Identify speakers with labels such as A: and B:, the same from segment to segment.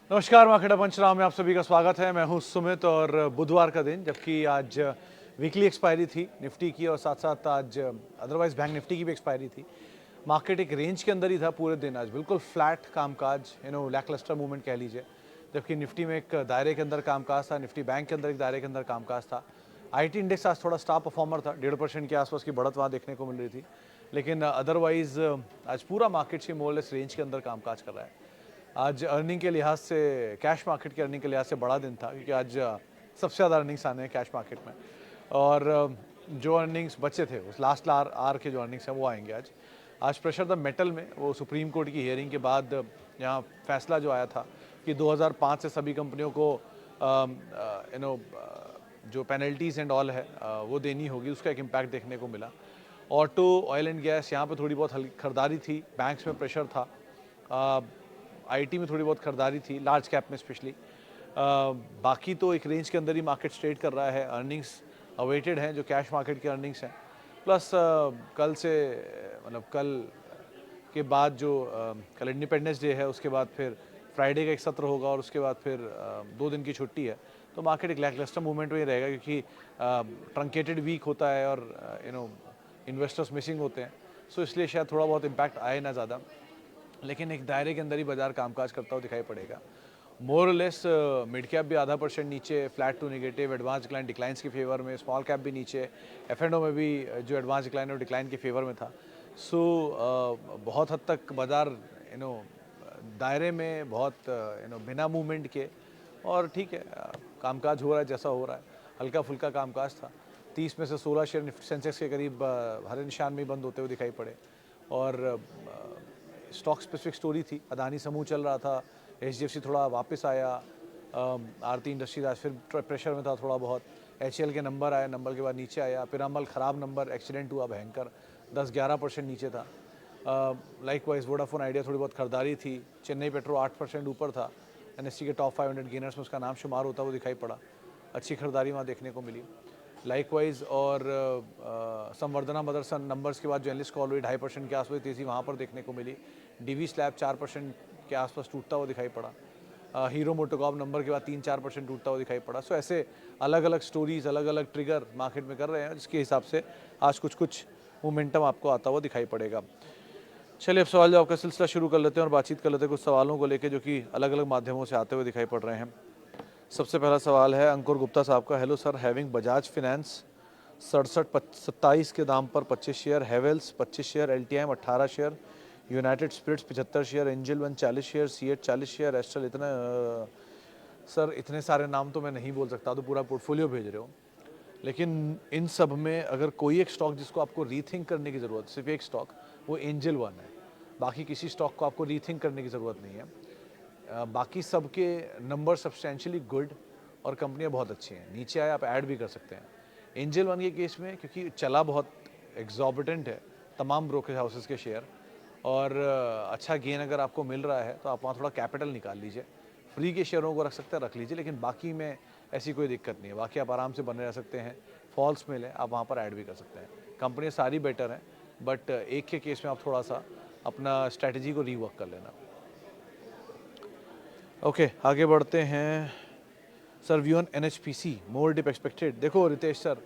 A: नमस्कार, मार्केट पंचनामे में आप सभी का स्वागत है। मैं हूं सुमित और बुधवार का दिन, जबकि आज वीकली एक्सपायरी थी निफ्टी की और साथ साथ आज अदरवाइज बैंक निफ्टी की भी एक्सपायरी थी। मार्केट एक रेंज के अंदर ही था पूरे दिन, आज बिल्कुल फ्लैट कामकाज, लैकलस्टर मूवमेंट कह लीजिए। जबकि निफ्टी में एक दायरे के अंदर कामकाज था, निफ्टी बैंक के अंदर एक दायरे के अंदर कामकाज था। आईटी इंडेक्स आज थोड़ा स्टार परफॉर्मर था, 1.5% के आसपास की बढ़त वहाँ देखने को मिल रही थी। लेकिन अदरवाइज आज पूरा मार्केट से मोरलेस रेंज के अंदर कामकाज कर रहा है। आज अर्निंग के लिहाज से, कैश मार्केट के अर्निंग के लिहाज से बड़ा दिन था, क्योंकि आज सबसे ज़्यादा अर्निंग्स आने हैं कैश मार्केट में। और जो अर्निंग्स बचे थे उस लास्ट आर के जो अर्निंग्स हैं वो आएंगे आज। आज प्रेशर द मेटल में वो सुप्रीम कोर्ट की हियरिंग के बाद यहाँ फैसला जो आया था कि 2005 से सभी कंपनियों को जो पेनल्टीज़ एंड ऑल है वो देनी होगी, उसका एक इम्पैक्ट देखने को मिला। ऑटो, ऑयल एंड गैस, यहाँ पे थोड़ी बहुत हल्की खरीदारी थी, बैंक्स में प्रेशर था, आईटी में थोड़ी बहुत खरीदारी थी, लार्ज कैप में स्पेशली। बाकी तो एक रेंज के अंदर ही मार्केट ट्रेड कर रहा है। अर्निंग्स अवेटेड हैं जो कैश मार्केट की अर्निंग्स हैं, प्लस कल से मतलब कल के बाद जो कल इंडिपेंडेंस डे है, उसके बाद फिर फ्राइडे का एक सत्र होगा और उसके बाद फिर 2 दिन की छुट्टी है। तो मार्केट एक लैकलस्टर मूवमेंट में ही रहेगा, क्योंकि ट्रंकेटेड वीक होता है और इन्वेस्टर्स मिसिंग होते हैं। सो इसलिए शायद थोड़ा बहुत इम्पैक्ट आए ना ज़्यादा, लेकिन एक दायरे के अंदर ही बाजार कामकाज करता हुआ दिखाई पड़ेगा। मोर लेस मिड कैप भी ½ % नीचे, flat to negative, advance decline declines के फेवर में, स्मॉल कैप भी नीचे, एफ&ओ में भी जो एडवांस डिक्लाइन और डिक्लाइन के फेवर में था। सो बहुत हद तक बाजार दायरे में बहुत बिना मूवमेंट के, और ठीक है, कामकाज हो रहा है जैसा हो रहा है, हल्का फुल्का कामकाज था। 30 में से 16 शेयर सेंसेक्स के करीब हरे निशान में बंद होते हुए दिखाई पड़े। और स्टॉक स्पेसिफिक स्टोरी थी, अदानी समूह चल रहा था, एचडीएफसी थोड़ा वापस आया, आरती इंडस्ट्रीज आज फिर प्रेशर में था थोड़ा बहुत, एचएल के नंबर आए, नंबर के बाद नीचे आया, पिरामल ख़राब नंबर, एक्सीडेंट हुआ भयंकर, 10-11% नीचे था। लाइकवाइज वोडाफोन आइडिया थोड़ी बहुत खरीदारी थी, चेन्नई पेट्रो 8% ऊपर था, एनएससी के टॉप 500 गेनर्स में उसका नाम शुमार होता हुआ दिखाई पड़ा, अच्छी खरीदारी वहाँ देखने को मिली। लाइकवाइज और संवर्धना मदरसन नंबर्स के बाद जो एनालिस्ट कॉल हुई 2.5% के आसपास तेज़ी वहाँ पर देखने को मिली। डीवी स्लैब 4% के आसपास टूटता हुआ दिखाई पड़ा। हीरो मोटोकॉर्प नंबर के बाद 3-4% टूटता हुआ दिखाई पड़ा। सो ऐसे अलग अलग स्टोरीज, अलग अलग ट्रिगर मार्केट में कर रहे हैं, जिसके हिसाब से आज कुछ मोमेंटम आपको आता हुआ दिखाई पड़ेगा। चलिए अब सवाल जवाब का सिलसिला शुरू कर लेते हैं और बातचीत कर लेते हैं कुछ सवालों को लेकर, जो कि अलग अलग माध्यमों से आते हुए दिखाई पड़ रहे हैं। सबसे पहला सवाल है अंकुर गुप्ता साहब का। Hello sir, having Bajaj finance 67-27 के दाम पर 25 share, Havells 25 share, LTIM 18 share, United Spirits 75 share, Angel One 40 share, CEAT 40 share, Astral इतना। सर इतने सारे नाम तो मैं नहीं बोल सकता, तो पूरा पोर्टफोलियो भेज रहे हो। लेकिन इन सब में अगर कोई एक स्टॉक जिसको आपको रीथिंक करने की ज़रूरत, सिर्फ एक स्टॉक, वो एंजल वन है। बाकी किसी स्टॉक को आपको रीथिंक करने की ज़रूरत नहीं है। बाकी सबके नंबर सब्सटेंशियली गुड और कंपनियां बहुत अच्छी हैं, नीचे आए आप ऐड भी कर सकते हैं। एंजल वन के केस में क्योंकि चला बहुत एग्जॉर्बिटेंट है तमाम ब्रोकरेज हाउसेस के शेयर, और अच्छा गेन अगर आपको मिल रहा है तो आप वहाँ थोड़ा कैपिटल निकाल लीजिए। फ्री के शेयरों को रख सकते हैं, रख लीजिए, लेकिन बाकी में ऐसी कोई दिक्कत नहीं है, बाकी आप आराम से बने रह सकते हैं। फॉल्स मिल है, आप वहाँ पर ऐड भी कर सकते हैं। कंपनियाँ सारी बेटर हैं, बट एक के केस में आप थोड़ा सा अपना स्ट्रैटेजी को रीवर्क कर लेना। ओके, आगे बढ़ते हैं। Sir view on NHPC, more dip expected. देखो रितेश सर,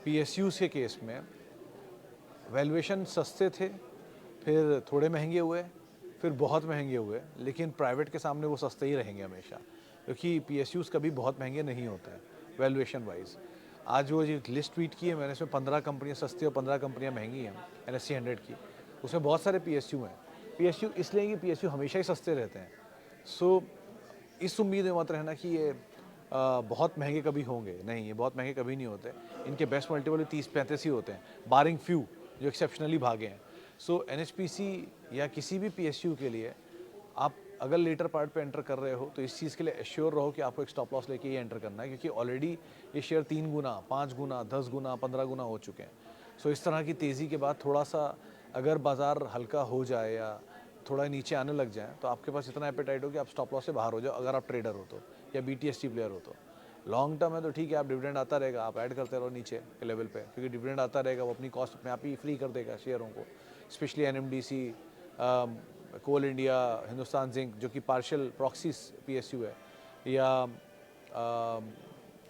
A: पीएसयूज़ के केस में वैल्यूएशन सस्ते थे, फिर थोड़े महंगे हुए, फिर बहुत महंगे हुए, लेकिन प्राइवेट के सामने वो सस्ते ही रहेंगे हमेशा, क्योंकि पीएसयूज़ कभी बहुत महंगे नहीं होते हैं वैल्यूएशन वाइज। आज वो जो लिस्ट ट्वीट की है मैंने, इसमें 15 कंपनियाँ सस्ती और 15 कंपनियाँ महंगी हैं एनएससी 100 की, उसमें बहुत सारे पीएसयू हैं। पीएसयू इसलिए कि पीएसयू हमेशा ही सस्ते रहते हैं। सो इस उम्मीद में मत रहना कि ये बहुत महंगे कभी होंगे, नहीं, ये बहुत महंगे कभी नहीं होते। इनके बेस्ट मल्टीपल 30-35 ही होते हैं, बारिंग फ्यू जो एक्सेप्शनली भागे हैं। सो एनएचपीसी या किसी भी पीएसयू के लिए आप अगर लेटर पार्ट पे एंटर कर रहे हो तो इस चीज़ के लिए एश्योर रहो कि आपको एक स्टॉप लॉस लेके ही एंटर करना है, क्योंकि ऑलरेडी ये शेयर 3 गुना, 5 गुना, 10 गुना, 15 गुना हो चुके हैं। सो इस तरह की तेज़ी के बाद थोड़ा सा अगर बाज़ार हल्का हो जाए या थोड़ा नीचे आने लग जाए तो आपके पास इतना एपेटाइट हो कि आप स्टॉप लॉस से बाहर हो जाओ, अगर आप ट्रेडर हो तो, या बीटीएसटी प्लेयर हो तो। लॉन्ग टर्म है तो ठीक है, आप डिविडेंड आता रहेगा, आप ऐड करते रहो नीचे के लेवल पे, क्योंकि डिविडेंड आता रहेगा, वो अपनी कॉस्ट अपने आप ही फ्री कर देगा शेयरों को। स्पेशली एनएमडीसी, कोल इंडिया, हिंदुस्तान जिंक जो कि पार्शियल प्रॉक्सी PSU है, या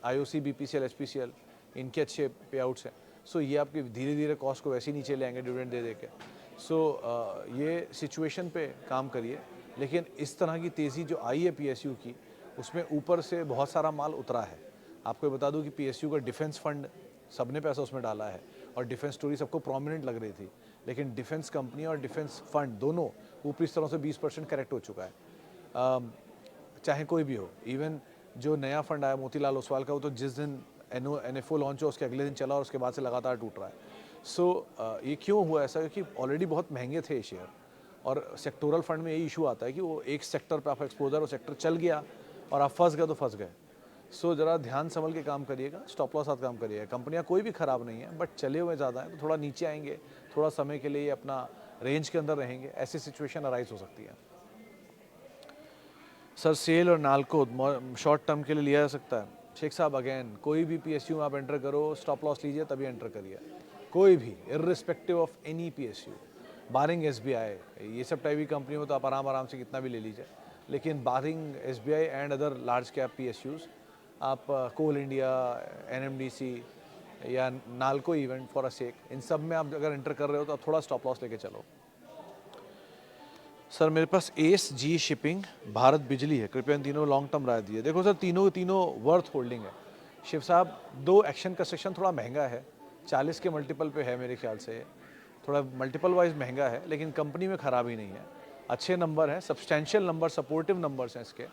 A: IOC, BPCL, HPCL, इनके अच्छे पे आउट्स हैं। सो ये आपके धीरे धीरे कॉस्ट को वैसे ही नीचे ले आएंगे डिविडेंड दे के। सो ये सिचुएशन पे काम करिए, लेकिन इस तरह की तेज़ी जो आई है PSU की, उसमें ऊपर से बहुत सारा माल उतरा है। आपको बता दूं कि PSU का डिफेंस फंड, सबने पैसा उसमें डाला है और डिफेंस स्टोरी सबको प्रोमिनेंट लग रही थी, लेकिन डिफेंस कंपनी और डिफेंस फंड दोनों ऊपरी स्तरों से 20% करेक्ट हो चुका है। चाहे कोई भी हो, इवन जो नया फंड आया मोतीलाल ओसवाल का, वो तो जिस दिन NFO लॉन्च हो उसके अगले दिन चला और उसके बाद से लगातार टूट रहा है। सो ये क्यों हुआ ऐसा? क्योंकि ऑलरेडी बहुत महंगे थे शेयर, और सेक्टोरल फंड में यही इशू आता है कि वो एक सेक्टर पे आपका एक्सपोजर, वो सेक्टर चल गया और आप फंस गए तो फंस गए। सो ज़रा ध्यान संभल के काम करिएगा, स्टॉप लॉस साथ काम करिएगा। कंपनियां कोई भी ख़राब नहीं है, बट चले हुए ज़्यादा हैं तो थोड़ा नीचे आएंगे, थोड़ा समय के लिए अपना रेंज के अंदर रहेंगे, ऐसी सिचुएशन अराइज हो सकती है। सर सेल और नालको शॉर्ट टर्म के लिए लिया जा सकता है? शेख साहब अगेन, कोई भी PSU में आप एंटर करो, स्टॉप लॉस लीजिए तभी एंटर करिए, कोई भी, irrespective of any PSU, barring SBI, ये सब टाइप की कंपनी में तो आप आराम से कितना भी ले लीजिए, लेकिन बारिंग SBI and other large cap PSUs, आप कोल इंडिया, NMDC या नालको इवेंट फॉर अ सेक, इन सब में आप अगर एंटर कर रहे हो तो आप थोड़ा स्टॉप लॉस लेके चलो। सर मेरे पास एस, जी शिपिंग, भारत बिजली है, कृपया इन तीनों लॉन्ग टर्म राय दिए। देखो सर, तीनों वर्थ होल्डिंग है। शिव साहब, दो एक्शन कंस्ट्रक्शन थोड़ा महंगा है, 40 के मल्टीपल पे है मेरे ख्याल से, थोड़ा मल्टीपल वाइज महंगा है, लेकिन कंपनी में खराबी नहीं है, अच्छे नंबर हैं, सब्सटैंशियल नंबर, सपोर्टिव नंबर्स हैं इसके,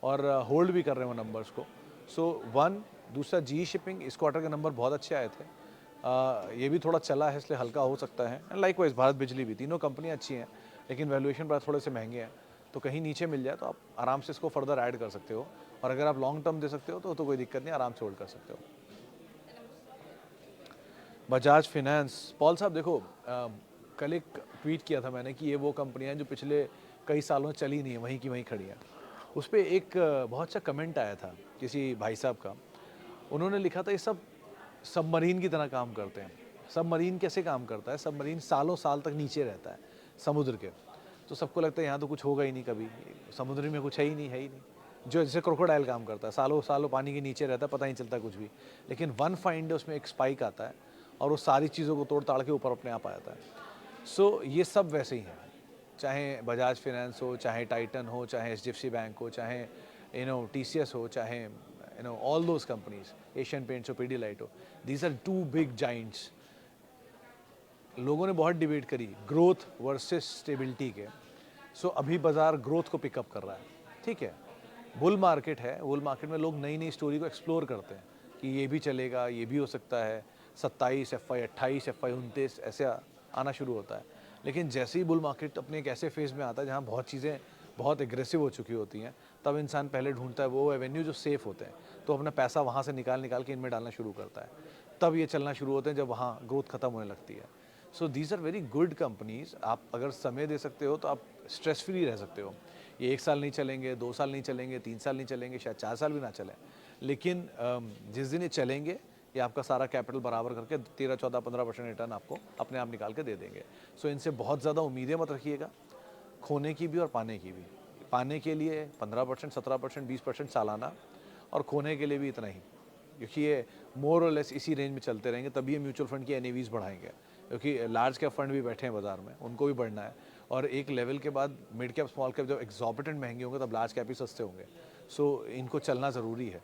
A: और होल्ड भी कर रहे हैं वो नंबर्स को। सो वन, दूसरा जी शिपिंग, इस क्वार्टर के नंबर बहुत अच्छे आए थे, ये भी थोड़ा चला है इसलिए हल्का हो सकता है। एंड लाइकवाइज भारत बिजली भी, तीनों कंपनियाँ अच्छी हैं, लेकिन वैल्यूएशन पर थोड़े से महंगे हैं, तो कहीं नीचे मिल जाए तो आप आराम से इसको फर्दर ऐड कर सकते हो, और अगर आप लॉन्ग टर्म दे सकते हो तो कोई दिक्कत नहीं, आराम से होल्ड कर सकते हो। बजाज फिनेंस, पॉल साहब देखो, कल एक ट्वीट किया था मैंने कि ये वो कंपनियां जो पिछले कई सालों चली नहीं है, वहीं की वहीं खड़ी हैं। उस पर एक बहुत अच्छा कमेंट आया था किसी भाई साहब का, उन्होंने लिखा था ये सब सबमरीन की तरह काम करते हैं। सबमरीन कैसे काम करता है? सबमरीन सालों साल तक नीचे रहता है समुद्र के, तो सबको लगता है यहाँ तो कुछ होगा ही नहीं कभी, समुद्र में कुछ है ही नहीं। जो जैसे क्रोकोडाइल काम करता है, सालों सालों पानी के नीचे रहता है, पता नहीं चलता कुछ भी, लेकिन वन फाइन डे उसमें एक स्पाइक आता है और वो सारी चीज़ों को तोड़ ताड़ के ऊपर अपने आप आ जाता है। सो ये सब वैसे ही है, चाहे बजाज फिनेंस हो, चाहे टाइटन हो, चाहे HDFC बैंक हो, चाहे TCS हो, चाहे all those companies, Asian Paints हो, पीडीलाइट हो, these are to big giants. लोगों ने बहुत डिबेट करी ग्रोथ वर्सेस स्टेबिलिटी के। सो अभी बाजार ग्रोथ को पिकअप कर रहा है, ठीक है, बुल मार्केट है, बुल मार्केट में लोग नई नई स्टोरी को एक्सप्लोर करते हैं कि ये भी चलेगा, ये भी हो सकता है, 27 FY 28 FY 29 ऐसे आना शुरू होता है। लेकिन जैसे ही बुल मार्केट अपने एक ऐसे फेज़ में आता है जहाँ बहुत चीज़ें बहुत एग्रेसिव हो चुकी होती हैं, तब इंसान पहले ढूंढता है वो एवेन्यू जो सेफ़ होते हैं, तो अपना पैसा वहाँ से निकाल के इनमें डालना शुरू करता है। तब ये चलना शुरू होते हैं जब वहाँ ग्रोथ खत्म होने लगती है। So these are very good companies, आप अगर समय दे सकते हो तो आप स्ट्रेस फ्री रह सकते हो। ये 1 साल नहीं चलेंगे, 2 साल नहीं चलेंगे, 3 साल नहीं चलेंगे, शायद 4 साल भी ना चलें, लेकिन जिस दिन ये चलेंगे, ये आपका सारा कैपिटल बराबर करके 13, 14, 15% रिटर्न आपको अपने आप निकाल के दे देंगे। सो इनसे बहुत ज़्यादा उम्मीदें मत रखिएगा, खोने की भी और पाने की भी। पाने के लिए 15%, 17%, 20% सालाना, और खोने के लिए भी इतना ही, क्योंकि ये मोर और लेस इसी रेंज में चलते रहेंगे, तभी ये म्यूचुअल फंड की NAVs बढ़ाएंगे, क्योंकि लार्ज कैप फंड भी बैठे हैं बाजार में, उनको भी बढ़ना है, और एक लेवल के बाद मिड कैप स्मॉल कैप जब एग्जॉर्बिटेंट महंगे होंगे तब लार्ज कैप ही सस्ते होंगे। सो इनको चलना ज़रूरी है।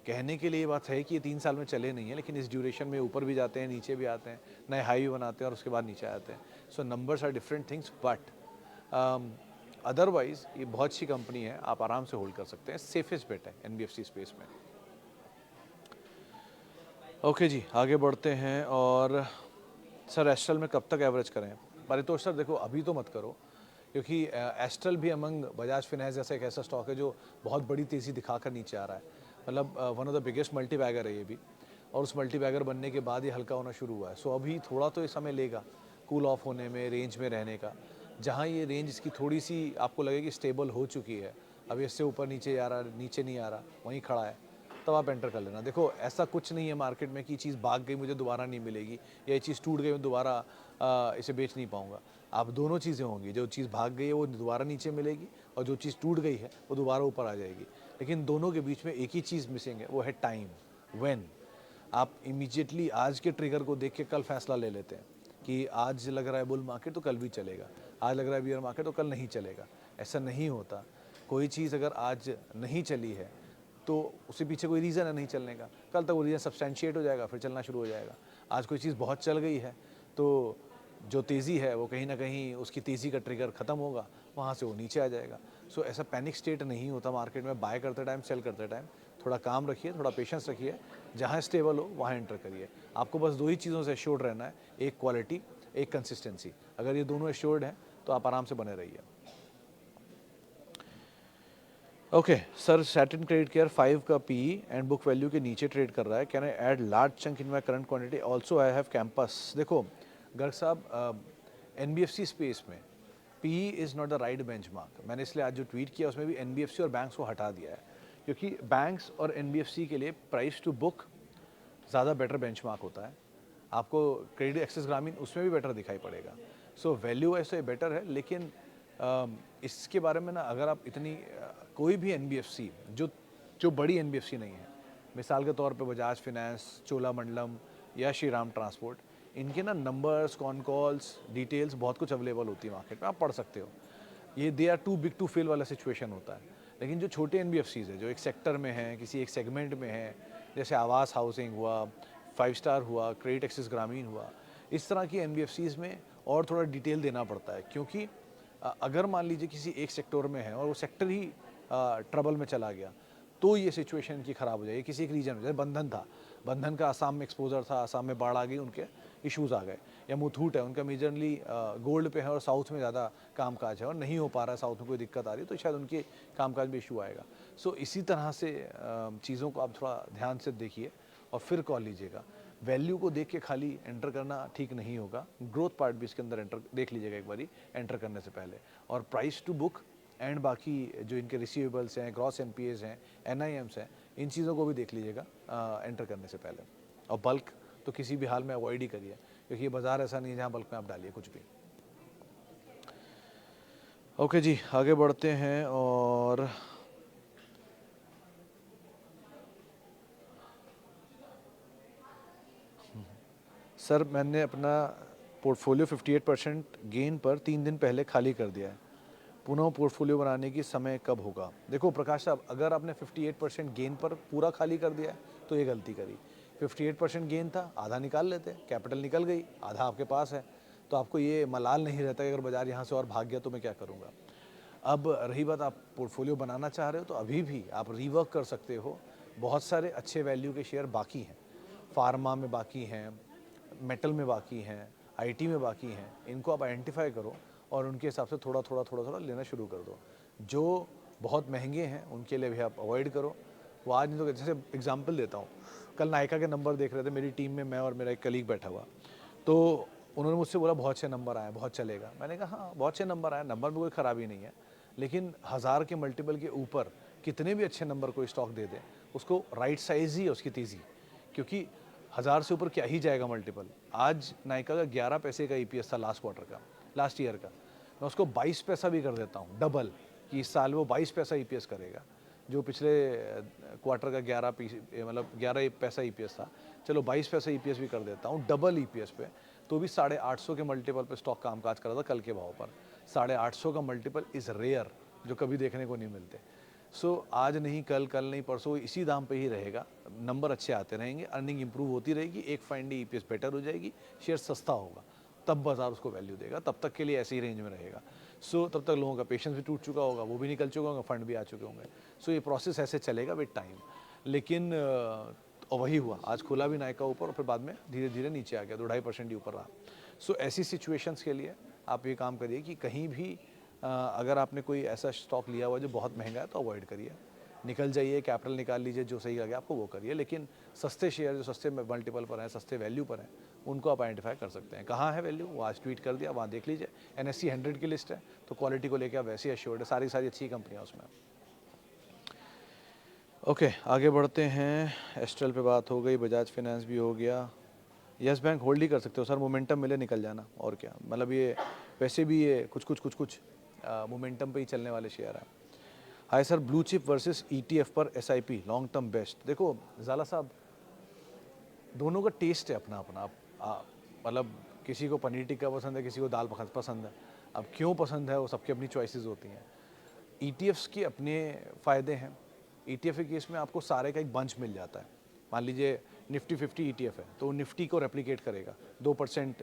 A: कहने के लिए ये बात है कि ये 3 साल में चले नहीं है, लेकिन इस ड्यूरेशन में ऊपर भी जाते हैं, नीचे भी आते हैं, नए हाई भी बनाते हैं और उसके बाद नीचे आते हैं। So numbers are different things, but otherwise ये बहुत अच्छी कंपनी है, आप आराम से होल्ड कर सकते हैं, सेफेस्ट बेट है NBFC स्पेस में। ओके जी, आगे बढ़ते हैं। और सर एस्ट्रल में कब तक एवरेज करें? परितोष सर देखो, अभी तो मत करो, क्योंकि एस्ट्रल भी अमंग बजाज फिनेंस जैसा एक ऐसा स्टॉक है जो बहुत बड़ी तेज़ी दिखाकर नीचे आ रहा है, मतलब one of the biggest multi bagger है ये भी, और उस मल्टी बैगर बनने के बाद ये हल्का होना शुरू हुआ है। सो अभी थोड़ा तो ये समय लेगा कूल ऑफ होने में, रेंज में रहने का। जहाँ ये रेंज इसकी थोड़ी सी आपको लगेगी स्टेबल हो चुकी है, अभी इससे ऊपर नीचे आ रहा, नीचे नहीं आ रहा, वहीं खड़ा है, तब आप एंटर कर लेना। देखो ऐसा कुछ नहीं है मार्केट में कि चीज़ भाग गई मुझे दोबारा नहीं मिलेगी, या ये चीज़ टूट गई मैं दोबारा इसे बेच नहीं पाऊँगा। आप दोनों चीज़ें होंगी, जो चीज़ भाग गई है वो दोबारा नीचे मिलेगी और जो चीज़ टूट गई है वो दोबारा ऊपर आ जाएगी। लेकिन दोनों के बीच में एक ही चीज़ मिसिंग है, वो है टाइम। व्हेन आप इमीडिएटली आज के ट्रिगर को देख के कल फैसला ले लेते हैं कि आज लग रहा है बुल मार्केट तो कल भी चलेगा, आज लग रहा है बियर मार्केट तो कल नहीं चलेगा। ऐसा नहीं होता। कोई चीज़ अगर आज नहीं चली है तो उसके पीछे कोई रीज़न है नहीं चलने का, कल तक वो रीज़न सब्सटेंशिएट हो जाएगा, फिर चलना शुरू हो जाएगा। आज कोई चीज़ बहुत चल गई है तो जो तेज़ी है वो कहीं ना कहीं उसकी तेज़ी का ट्रिगर ख़त्म होगा, वहाँ से वो नीचे आ जाएगा। सो ऐसा पैनिक स्टेट नहीं होता मार्केट में। बाय करते टाइम, सेल करते टाइम थोड़ा काम रखिए, थोड़ा पेशेंस रखिए, जहाँ स्टेबल हो वहाँ एंटर करिए। आपको बस दो ही चीज़ों से एश्योर्ड रहना है, एक क्वालिटी, एक कंसिस्टेंसी। अगर ये दोनों एश्योर्ड हैं तो आप आराम से बने रहिए। Okay sir, satin credit care 5 का पी एंड बुक वैल्यू के नीचे ट्रेड कर रहा है, can I add large chunk in my current quantity, also I have campus. देखो गर्ग साहब, एनबीएफसी स्पेस में P is not the right benchmark. मैंने इसलिए आज जो ट्वीट किया उसमें भी एनबीएफसी और बैंक्स को हटा दिया है, क्योंकि बैंक्स और एनबीएफसी के लिए प्राइस टू बुक ज़्यादा बेटर बेंचमार्क होता है। आपको क्रेडिट एक्सेस ग्रामीण उसमें भी बेटर दिखाई पड़ेगा। सो वैल्यू वाइज तो ये बेटर है, लेकिन इसके बारे में ना अगर आप इतनी कोई भी एनबीएफसी जो जो बड़ी एनबीएफसी नहीं है, मिसाल के तौर पे बजाज फाइनेंस, चोलामंडलम या श्री राम ट्रांसपोर्ट, इनके ना नंबर्स, कॉन कॉल्स, डिटेल्स बहुत कुछ अवेलेबल होती है मार्केट में, आप पढ़ सकते हो। ये they are to big to fail वाला सिचुएशन होता है। लेकिन जो छोटे एनबीएफसीज है, जो एक सेक्टर में हैं, किसी एक सेगमेंट में हैं, जैसे आवास हाउसिंग हुआ, 5 स्टार हुआ, क्रेडिट एक्सिस ग्रामीण हुआ, इस तरह की एनबीएफसीज में और थोड़ा डिटेल देना पड़ता है। क्योंकि अगर मान लीजिए किसी एक सेक्टर में है और वो सेक्टर ही ट्रबल में चला गया तो ये सिचुएशन की ख़राब हो जाएगी। किसी एक रीजन में, जैसे बंधन था, बंधन का आसाम में एक्सपोजर था, आसाम में बाढ़ आ गई, उनके इश्यूज़ आ गए। या मुथूट है, उनका मेजरली गोल्ड पे है और साउथ में ज़्यादा कामकाज है और नहीं हो पा रहा है, साउथ में कोई दिक्कत आ रही है तो शायद उनके कामकाज में इशू आएगा। सो इसी तरह से चीज़ों को आप थोड़ा ध्यान से देखिए और फिर कॉल लीजिएगा। वैल्यू को देख के खाली एंटर करना ठीक नहीं होगा, ग्रोथ पार्ट भी इसके अंदर एंटर देख लीजिएगा एक बारी एंटर करने से पहले। और प्राइस टू बुक एंड बाकी जो इनके रिसीवेबल्स हैं, ग्रॉस एनपीएस हैं, एनआईएम्स हैं, इन चीज़ों को भी देख लीजिएगा एंटर करने से पहले। और बल्क तो किसी भी हाल में अवॉइड ही करिए, क्योंकि ये बाज़ार ऐसा नहीं है जहाँ बल्क में आप डालिए कुछ भी। ओके जी, आगे बढ़ते हैं। और सर, मैंने अपना पोर्टफोलियो 58% गेन पर 3 दिन पहले खाली कर दिया है, पुनः पोर्टफोलियो बनाने की समय कब होगा? देखो प्रकाश साहब, अगर आपने 58% गेन पर पूरा खाली कर दिया है तो ये गलती करी। 58% गेन था, आधा निकाल लेते, कैपिटल निकल गई, आधा आपके पास है, तो आपको ये मलाल नहीं रहता कि अगर बाजार यहाँ से और भाग गया तो मैं क्या करूँगा। अब रही बात, आप पोर्टफोलियो बनाना चाह रहे हो तो अभी भी आप रीवर्क कर सकते हो। बहुत सारे अच्छे वैल्यू के शेयर बाकी हैं, फार्मा में बाकी हैं, मेटल में बाकी हैं, आईटी में बाकी हैं। इनको आप आइडेंटिफाई करो और उनके हिसाब से थोड़ा थोड़ा थोड़ा थोड़ा लेना शुरू कर दो। जो बहुत महंगे हैं उनके लिए भी आप अवॉइड करो। वो आज नहीं तो, जैसे एग्जांपल देता हूँ, कल नायका के नंबर देख रहे थे, मेरी टीम में मैं और मेरा एक कलीग बैठा हुआ, तो उन्होंने मुझसे बोला बहुत अच्छे नंबर आए, बहुत चलेगा। मैंने कहा हाँ बहुत अच्छे नंबर आए, नंबर में कोई ख़राबी नहीं है, लेकिन 1000 के मल्टीपल के ऊपर कितने भी अच्छे नंबर कोई स्टॉक दे दे, उसको राइट साइज़ ही है उसकी तेज़ी, क्योंकि 1000 से ऊपर क्या ही जाएगा मल्टीपल। आज नायका का 11 पैसे का ईपीएस था लास्ट क्वार्टर का, लास्ट ईयर का, मैं उसको 22 पैसा भी कर देता हूँ, डबल, कि इस साल वो 22 पैसा ईपीएस करेगा। जो पिछले क्वार्टर का 11 पैसा ईपीएस था, चलो 22 पैसा ईपीएस भी कर देता हूँ, डबल ईपीएस पे, तो भी 850 के मल्टीपल पे स्टॉक कामकाज कर रहा था कल के भाव पर। 850 का मल्टीपल इज़ रेयर, जो कभी देखने को नहीं मिलते। सो आज नहीं कल, कल नहीं परसों, इसी दाम पे ही रहेगा, नंबर अच्छे आते रहेंगे, अर्निंग इंप्रूव होती रहेगी, एक फाइंडी ईपीएस बेटर हो जाएगी, शेयर सस्ता होगा, तब बाजार उसको वैल्यू देगा। तब तक के लिए ऐसे ही रेंज में रहेगा। सो तब तक लोगों का पेशेंस भी टूट चुका होगा, वो भी निकल चुका होगा, फंड भी आ चुके होंगे। सो ये प्रोसेस ऐसे चलेगा विद टाइम। लेकिन और वही हुआ, आज खुला भी नायका ऊपर और फिर बाद में धीरे धीरे नीचे आ गया, 2-2.5% ही ऊपर रहा। सो ऐसी सिचुएशंस के लिए आप ये काम करिए कि कहीं भी अगर आपने कोई ऐसा स्टॉक लिया हुआ जो बहुत महंगा है तो अवॉइड करिए, निकल जाइए, कैपिटल निकाल लीजिए, जो सही लगे आपको वो करिए। लेकिन सस्ते शेयर जो सस्ते मल्टीपल पर हैं, सस्ते वैल्यू पर हैं, उनको आप आइडेंटिफाई कर सकते हैं। कहाँ है वैल्यू, वो आज ट्वीट कर दिया, वहाँ देख लीजिए। NSE 100 की लिस्ट है, तो क्वालिटी को लेकर आप वैसे ही एश्योर्ड है, सारी सारी अच्छी कंपनियाँ उसमें। ओके, आगे बढ़ते हैं। एस्ट्रल पे बात हो गई, बजाज फाइनेंस भी हो गया, यस बैंक होल्ड ही कर सकते हो सर, मोमेंटम मिले निकल जाना, और क्या। मतलब ये वैसे भी ये कुछ मोमेंटम पे ही चलने वाले शेयर हैं। Hi sir, blue chip versus ETF पर SIP लॉन्ग टर्म बेस्ट। देखो ज़ाला साहब, दोनों का टेस्ट है अपना अपना। मतलब किसी को पनीर टिक्का पसंद है, किसी को दाल मखनी पसंद है। अब क्यों पसंद है वो सबकी अपनी चॉइसेस होती हैं। ETFs के अपने फ़ायदे हैं। ETF के केस में आपको सारे का एक बंच मिल जाता है। मान लीजिए निफ्टी 50 ETF है, तो निफ्टी को रेप्लिकेट करेगा 2%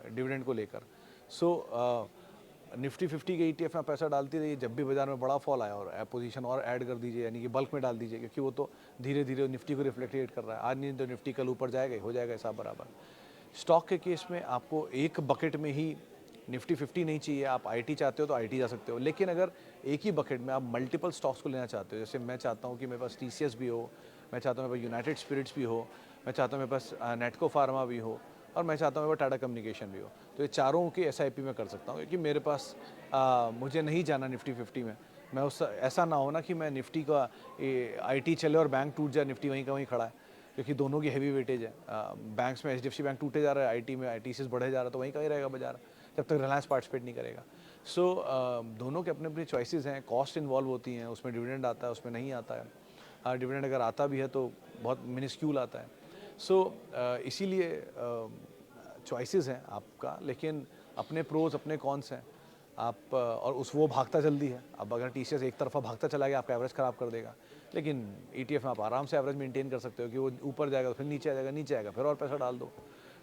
A: डिविडेंड को लेकर। सो निफ्टी 50 के ETF में पैसा डालती रहिए, जब भी बाजार में बड़ा फॉल आया और पोजीशन और ऐड कर दीजिए, यानी कि बल्क में डाल दीजिए, क्योंकि वो तो धीरे धीरे निफ्टी को रिफ्लेक्टेड कर रहा है। आज नहीं तो निफ्टी कल ऊपर जाएगा, हो जाएगा हिसाब बराबर। स्टॉक के केस में आपको एक बकेट में ही निफ्टी 50 नहीं चाहिए, आप IT चाहते हो तो IT जा सकते हो। लेकिन अगर एक ही बकेट में आप मल्टीपल स्टॉक्स को लेना चाहते हो, जैसे मैं चाहता हूँ कि मेरे पास TCS भी हो, मैं चाहता हूँ मेरे पास यूनाइटेड स्पिरिट्स भी हो, मैं चाहता हूँ मेरे पास नेटको फार्मा भी हो, और मैं चाहता हूँ मेरे पास टाटा कम्युनिकेशन भी हो, तो ये चारों के SIP में कर सकता हूँ। क्योंकि मेरे पास मुझे नहीं जाना निफ्टी 50 में। मैं उस ऐसा ना हो ना कि मैं निफ्टी का IT चले और बैंक टूट जाए, निफ्टी वहीं का वहीं खड़ा है, क्योंकि दोनों की हैवी वेटेज है। बैंक्स में HDFC बैंक टूटे जा रहा है, IT में TCS बढ़े जा रहा है, तो वहीं का ही रहेगा बाजार जब तक रिलायंस पार्टिसिपेट नहीं करेगा। सो दोनों के अपने अपनी चॉइसेस हैं, कॉस्ट इन्वॉल्व होती हैं, उसमें डिविडेंड आता है, उसमें नहीं आता है। डिविडेंड अगर आता भी है तो बहुत मिनिस्क्यूल आता है। सो इसीलिए चॉइसेस हैं आपका, लेकिन अपने प्रोज अपने कॉन्स हैं। आप और वो भागता जल्दी है। अब अगर TCS एक तरफा भागता चला गया, आपका एवरेज ख़राब कर देगा। लेकिन ETF में आप आराम से एवरेज मेंटेन कर सकते हो कि वो ऊपर जाएगा तो फिर नीचे आ जाएगा, नीचे आएगा फिर और पैसा डाल दो,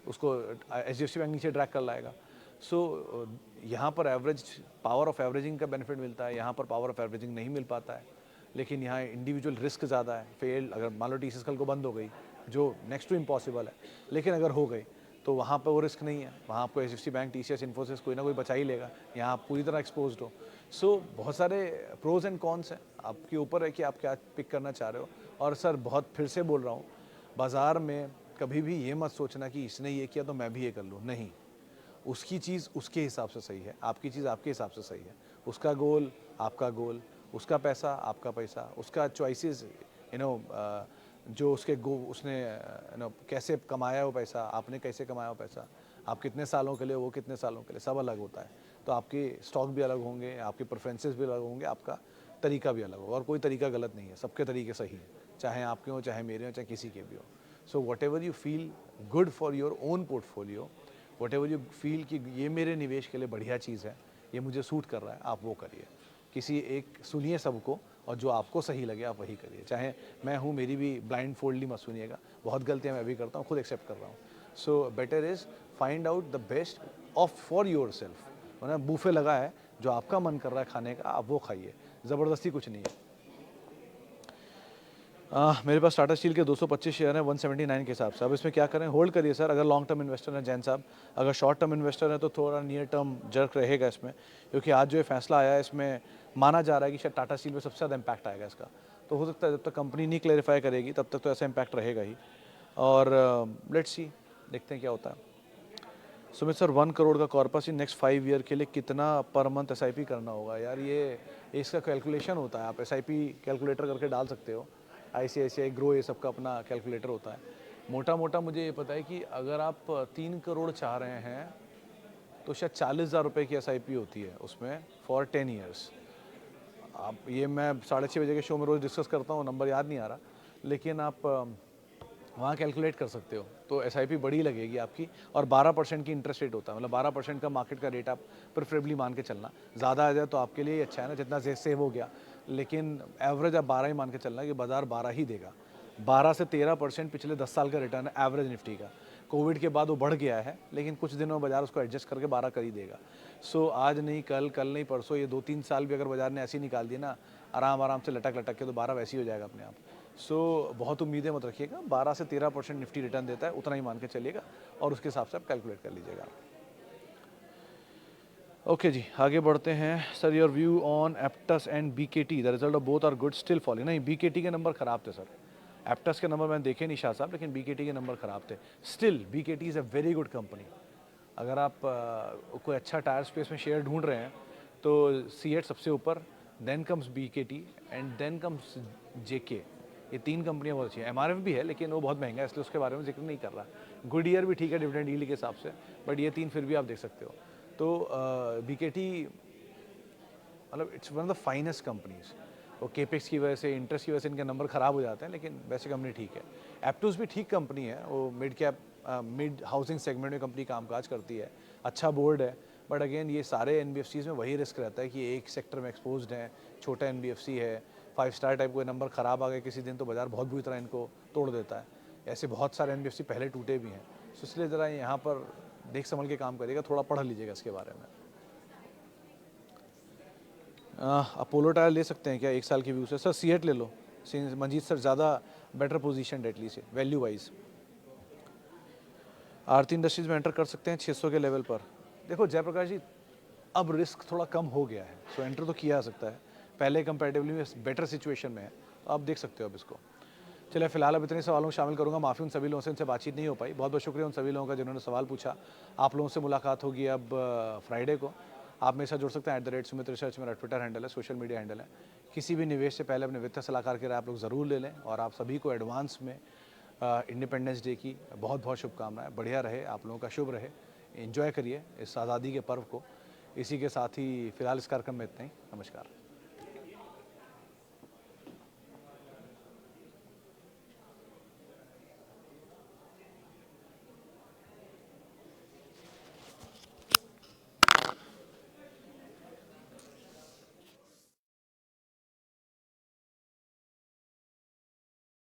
A: उसको HDFC बैंक नीचे ड्रैग कर लाएगा। सो यहाँ पर एवरेज पावर ऑफ एवरेजिंग का बेनिफिट मिलता है, यहाँ पर पावर ऑफ एवरेजिंग नहीं मिल पाता है। लेकिन यहाँ इंडिविजुअल रिस्क ज़्यादा है। फेल अगर मान लो TCS कल को बंद हो गई, जो नेक्स्ट टू इम्पॉसिबल है, लेकिन अगर हो गई तो वहाँ पर वो रिस्क नहीं है। वहाँ आपको HDFC बैंक, TCS, इन्फोसिस कोई ना कोई बचा ही लेगा। यहाँ आप पूरी तरह एक्सपोज्ड हो। सो बहुत सारे प्रोज एंड कॉन्स हैं, आपके ऊपर है कि आप क्या पिक करना चाह रहे हो। और सर बहुत फिर से बोल रहा हूँ, बाज़ार में कभी भी ये मत सोचना कि इसने ये किया तो मैं भी ये कर लूँ। नहीं, उसकी चीज़ उसके हिसाब से सही है, आपकी चीज़ आपके हिसाब से सही है। उसका गोल आपका गोल, उसका पैसा आपका पैसा, उसका चॉइसेस जो उसने कैसे कमाया वो पैसा, आपने कैसे कमाया वो पैसा, आप कितने सालों के लिए, वो कितने सालों के लिए, सब अलग होता है। तो आपके स्टॉक भी अलग होंगे, आपके प्रेफरेंसेस भी अलग होंगे, आपका तरीका भी अलग होगा। और कोई तरीका गलत नहीं है, सबके तरीके सही हैं, चाहे आपके हों, चाहे मेरे हों, चाहे किसी के भी हो। So what ever you feel good for your own portfolio, what ever you feel कि ये मेरे निवेश के लिए बढ़िया चीज़ है, ये मुझे सूट कर रहा है, आप वो करिए। किसी एक सुनिए सबको, और जो आपको सही लगे आप वही करिए। चाहे मैं हूँ, मेरी भी ब्लाइंड फोल्डली मत सुनिएगा, बहुत गलतियाँ मैं भी करता हूँ, खुद एक्सेप्ट कर रहा हूँ। So better is find out the best of for your self. वरना बूफे लगा है, जो आपका मन कर रहा है खाने का आप वो खाइए, ज़बरदस्ती कुछ नहीं है। मेरे पास टाटा स्टील के 225 शेयर हैं 179 के हिसाब से। अब इसमें क्या करें? होल्ड करिए सर, अगर लॉन्ग टर्म इन्वेस्टर हैं जैन साहब। अगर शॉर्ट टर्म इन्वेस्टर है तो थोड़ा नियर टर्म जर्क रहेगा इसमें, क्योंकि आज जो ये फैसला आया है इसमें माना जा रहा है कि शायद टाटा स्टील में सबसे ज़्यादा इम्पैक्ट आएगा इसका। तो हो सकता है जब तक कंपनी नहीं क्लैरिफाई करेगी तब तक तो ऐसा इम्पैक्ट रहेगा ही। और लेट्स सी, देखते हैं क्या होता है। सुमित सर, 1 करोड़ का कॉर्पस इन नेक्स्ट 5 ईयर के लिए कितना पर मंथ SIP करना होगा? यार ये इसका कैलकुलेशन होता है, आप SIP कैलकुलेटर करके डाल सकते हो। ICICI ग्रो ये सबका अपना कैलकुलेटर होता है। मोटा मोटा मुझे ये पता है कि अगर आप 3 करोड़ चाह रहे हैं तो शायद 40,000 रुपये की SIP होती है उसमें फॉर 10 ईयर्स। आप ये मैं 6:30 बजे के शो में रोज़ डिस्कस करता हूँ, नंबर याद नहीं आ रहा, लेकिन आप वहाँ कैलकुलेट कर सकते हो। तो SIP बड़ी लगेगी आपकी, और 12% की इंटरेस्ट रेट होता है, मतलब 12% का मार्केट का रेट आप प्रेफरेबली मान के चलना। ज़्यादा आ जाए तो आपके लिए अच्छा है ना, जितना सेव हो गया, लेकिन एवरेज आप 12 ही मान के चलना कि बाजार 12 ही देगा। 12 से 13% पिछले 10 साल का रिटर्न है एवरेज निफ्टी का। कोविड के बाद वो बढ़ गया है, लेकिन कुछ दिनों में बाजार उसको एडजस्ट करके 12 कर ही देगा। सो आज नहीं कल, कल नहीं परसों, ये 2-3 साल भी अगर बाजार ने ऐसे ही निकाल दिए ना, आराम आराम से लटक लटक के, तो 12 वैसे ही हो जाएगा अपने आप। सो बहुत उम्मीदें मत रखिएगा, 12 से 13% निफ्टी रिटर्न देता है, उतना ही मान के चलिएगा, और उसके हिसाब से आप कैलकुलेट कर लीजिएगा। ओके जी, आगे बढ़ते हैं। Sir, your view on Aptus and BKT, the result of both are good still falling. नहीं, BKT के नंबर खराब थे सर, एप्टस के नंबर मैंने देखे नहीं शाह साहब, लेकिन BKT के नंबर खराब थे। Still BKT is a very good company. अगर आप कोई अच्छा टायर स्पेस में शेयर ढूंढ रहे हैं तो C8 सबसे ऊपर, then comes BKT and then comes JK। ये 3 कंपनियां बहुत अच्छी हैं। MRF भी है, लेकिन वो बहुत महंगा है, इसलिए उसके बारे में जिक्र नहीं कर रहा। गुड ईयर भी ठीक है डिविडेंड यील्ड के हिसाब से, बट ये 3 फिर भी आप देख सकते हो। तो बीकेटी मतलब it's one of the finest companies. वो केपेक्स की वजह से, इंटरेस्ट की वजह से इनके नंबर ख़राब हो जाते हैं, लेकिन वैसे कंपनी ठीक है। एप्टूस भी ठीक कंपनी है, वो mid cap mid housing segment में कंपनी कामकाज करती है, अच्छा बोर्ड है। बट अगेन ये सारे एनबीएफसीज में वही रिस्क रहता है कि एक सेक्टर में एक्सपोज्ड है, छोटा एनबीएफसी है, 5 स्टार टाइप कोई नंबर ख़राब आ गए किसी दिन तो बाजार बहुत बुरी तरह इनको तोड़ देता है। ऐसे बहुत सारे एनबीएफसी पहले टूटे भी हैं, तो इसलिए ज़रा यहाँ पर देख संभल के काम करिएगा, थोड़ा पढ़ लीजिएगा इसके बारे में। अपोलो टायर ले सकते हैं क्या, 1 साल की व्यू से? सर सीएट ले लो, मंजीत सर ज़्यादा better position at least value wise. Aarti industries में एंटर कर सकते हैं 600 के लेवल पर। देखो जयप्रकाश जी, अब रिस्क थोड़ा कम हो गया है, सो एंटर तो किया जा सकता है, पहले कंपैरेटिवली में बेटर सिचुएशन में है, तो आप देख सकते हो अब इसको। चलिए फिलहाल अब इतने सवालों को शामिल करूंगा, माफ़ी उन सभी लोगों से, इनसे बातचीत नहीं हो पाई। बहुत बहुत शुक्रिया उन सभी लोगों का जिन्होंने सवाल पूछा। आप लोगों से मुलाकात होगी अब फ्राइडे को। आप मेरे साथ जुड़ सकते हैं @सुमित रिसर्च मेरा ट्विटर हैंडल है, सोशल मीडिया हैंडल है। किसी भी निवेश से पहले अपने वित्तीय सलाहकार की राय आप लोग ज़रूर ले लें, और आप सभी को एडवांस में इंडिपेंडेंस डे की बहुत बहुत शुभकामनाएं। बढ़िया रहे, आप लोगों का शुभ रहे, एंजॉय करिए इस आज़ादी के पर्व को। इसी के साथ ही फिलहाल इस कार्यक्रम में इतना ही। नमस्कार।